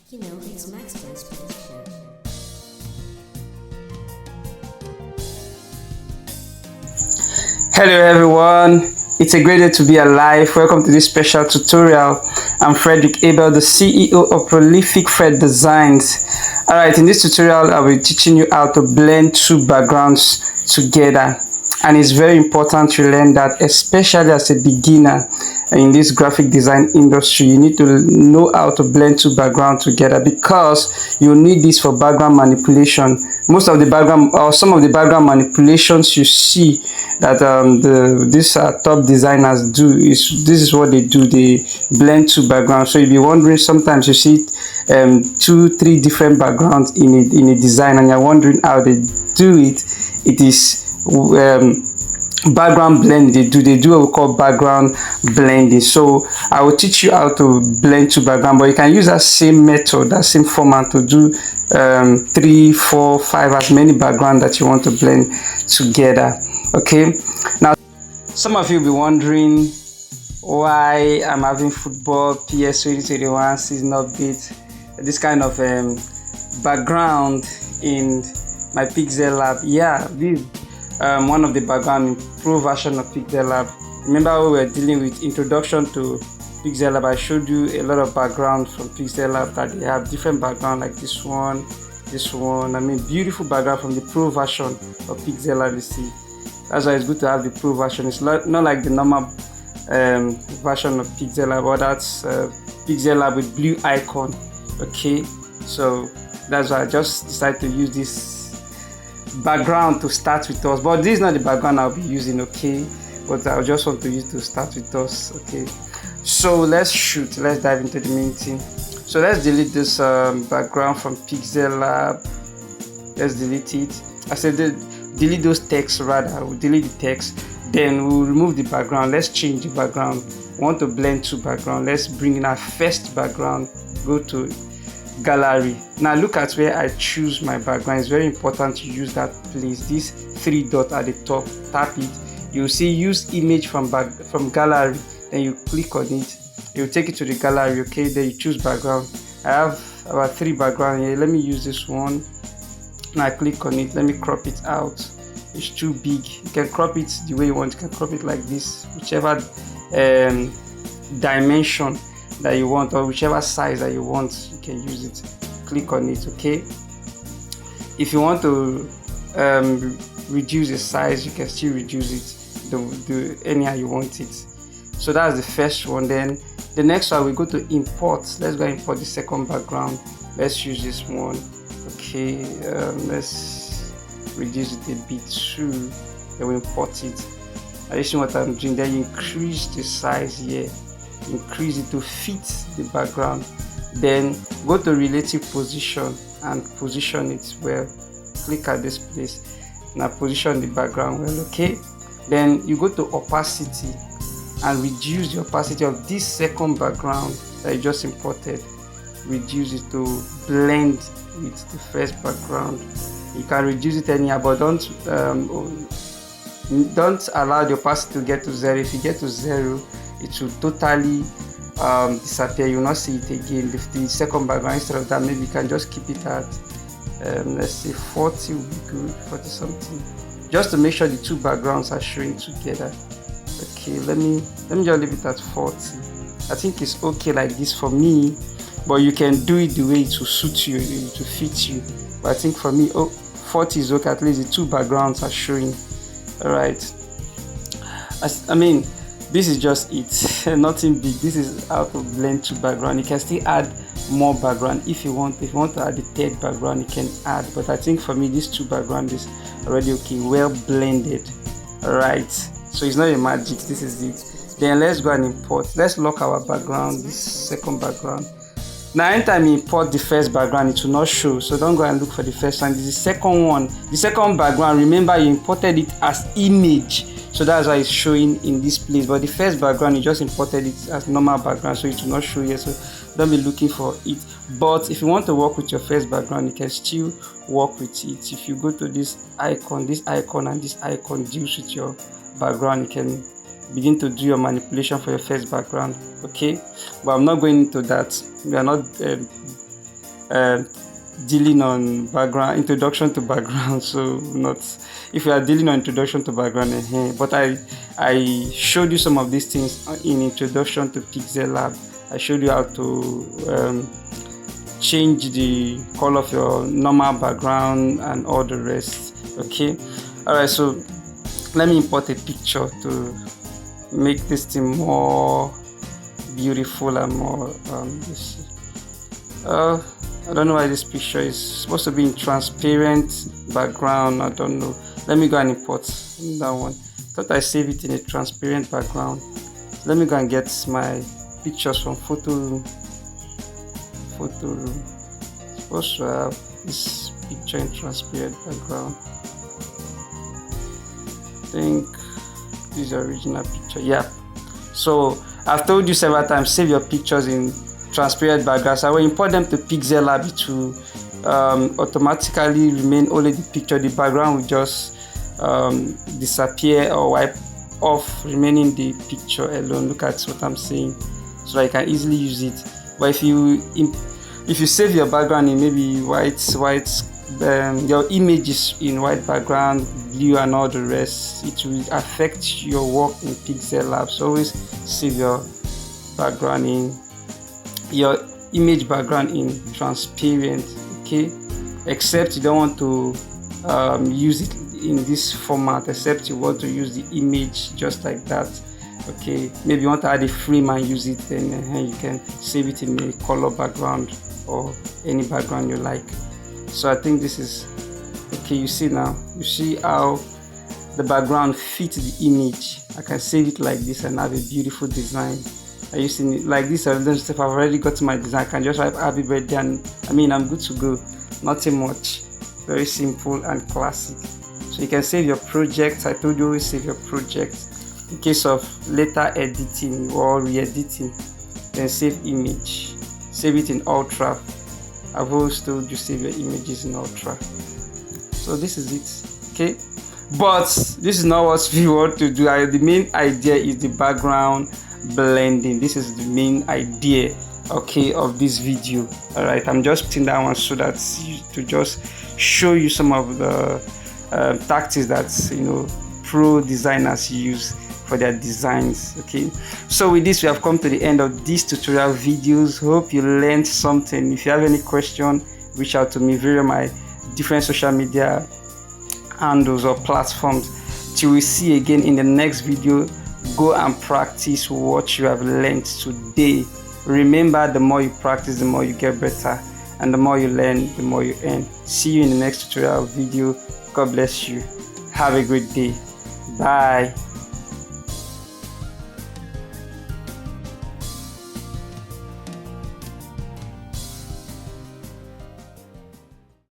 It's Maxwell's prediction. Hello everyone, it's a great day to be alive. Welcome to this special tutorial. I'm Frederick Abel, the CEO of Prolific Fred Designs. Alright, in this tutorial I'll be teaching you how to blend two backgrounds together. And it's very important to learn that, especially as a beginner in this graphic design industry. You need to know how to blend two backgrounds together because you need this for background manipulation. Most of the background or some of the background manipulations you see that these top designers do this is what they do. They blend two backgrounds. So you'll be wondering, sometimes you see 2-3 different backgrounds in a design and you're wondering how they do it. It is background blend. They do what we call background blending. So I will teach you how to blend two background, but you can use that same method, that same format to do 3, 4, 5, as many background that you want to blend together. Okay, now some of you will be wondering why I'm having football PS 2021 season update, this kind of background in my Pixellab. Yeah, this one of the background pro version of Pixellab. Remember we were dealing with introduction to Pixellab. I showed you a lot of background from Pixellab that they have different background, like this one. I mean, beautiful background from the pro version of Pixellab. You see, that's why it's good to have the pro version. It's not like the normal version of Pixellab, but that's Pixellab with blue icon. Okay, so that's why I just decided to use this background to start with us, but this is not the background I'll be using. Okay, but I just want to use to start with us. Okay, so let's dive into the main thing. So let's delete this background from Pixellab. Let's delete it. I said delete those texts. Rather, we'll delete the text, then we'll remove the background. Let's change the background. We want to blend two background. Let's bring in our first background. Go to gallery. Now look at where I choose my background. It's very important to use that place, this 3 dot at the top. Tap it, you'll see use image from gallery, then you click on it, it will take you to the gallery. Okay, then you choose background. I have about 3 background here. Let me use this one. Now I click on it. Let me crop it out. It's too big. You can crop it the way you want. You can crop it like this, whichever dimension that you want, or whichever size that you want, you can use it. Click on it. Okay, if you want to reduce the size, you can still reduce it the anyhow you want it. So that's the first one. Then the next one, we go to import. Let's go import the second background. Let's use this one. Okay, let's reduce it a bit too, then we import it. I see what I'm doing. Then you increase the size here, increase it to fit the background, then go to relative position and position it well. Click at this place. Now position the background well. Okay, then you go to opacity and reduce the opacity of this second background that you just imported. Reduce it to blend with the first background. You can reduce it anyhow, but don't allow the opacity to get to 0. If you get to 0, it will totally disappear. You will not see it again. The second background, instead of that, maybe you can just keep it at let's say 40 will be good, 40 something, just to make sure the two backgrounds are showing together. Okay, let me just leave it at 40. I think it's okay like this for me, but you can do it the way it will suit you, to fit you. But I think for me, 40 is okay. At least the two backgrounds are showing. All right, I mean, this is just it. Nothing big. This is how to blend two background. You can still add more background if you want. If you want to add the third background, you can add, but I think for me this two background is already okay, well blended. All right, so it's not a magic. This is it. Then let's go and import. Let's lock our background, this second background. Now anytime you import the first background, it will not show, so don't go and look for the first one. This is the second one. The second background, remember you imported it as image, so that's why it's showing in this place. But the first background, you just imported it as normal background, so it will not show here, so don't be looking for it. But if you want to work with your first background, you can still work with it. If you go to this icon and this icon deals with your background, you can begin to do your manipulation for your first background. Okay, but I'm not going into that. We are not dealing on background, introduction to background. So not if you are dealing on introduction to background, but I showed you some of these things in introduction to Pixellab. I showed you how to change the color of your normal background and all the rest. Okay, all right, so let me import a picture to make this thing more beautiful and more I don't know why this picture is supposed to be in transparent background. I don't know. Let me go and import that one. Thought I saved it in a transparent background. Let me go and get my pictures from photo room. Supposed to have this picture in transparent background. I think this is the original picture. Yeah. So I've told you several times, save your pictures in transparent backgrounds. I will import them to Pixellab to automatically remain only the picture. The background will just disappear or wipe off, remaining the picture alone. Look at what I'm saying, so I can easily use it. But if you save your background in maybe white, your image is in white background, blue and all the rest, it will affect your work in Pixellab. So always save your background in your image background in transparent, okay, except you don't want to use it in this format, except you want to use the image just like that. Okay, maybe you want to add a frame and use it, then you can save it in a color background or any background you like. So I think this is okay. You see now, you see how the background fits the image. I can save it like this and have a beautiful design. I used it like this. I've already got my design. I can just write happy birthday and I'm good to go. Nothing much, very simple and classic. So you can save your project. I told you always save your project. In case of later editing or re-editing, then save image, save it in Ultra. I've always told you save your images in Ultra. So this is it, okay? But this is not what we want to do. The main idea is the background blending. This is the main idea, okay, of this video. All right, I'm just putting that one so that to just show you some of the tactics that pro designers use for their designs. Okay, so with this we have come to the end of these tutorial videos. Hope you learned something. If you have any question, reach out to me via my different social media handles or platforms. Till we see you again in the next video, go and practice what you have learned today. Remember, the more you practice, the more you get better, and the more you learn, the more you earn. See you in the next tutorial video. God bless you. Have a great day. Bye.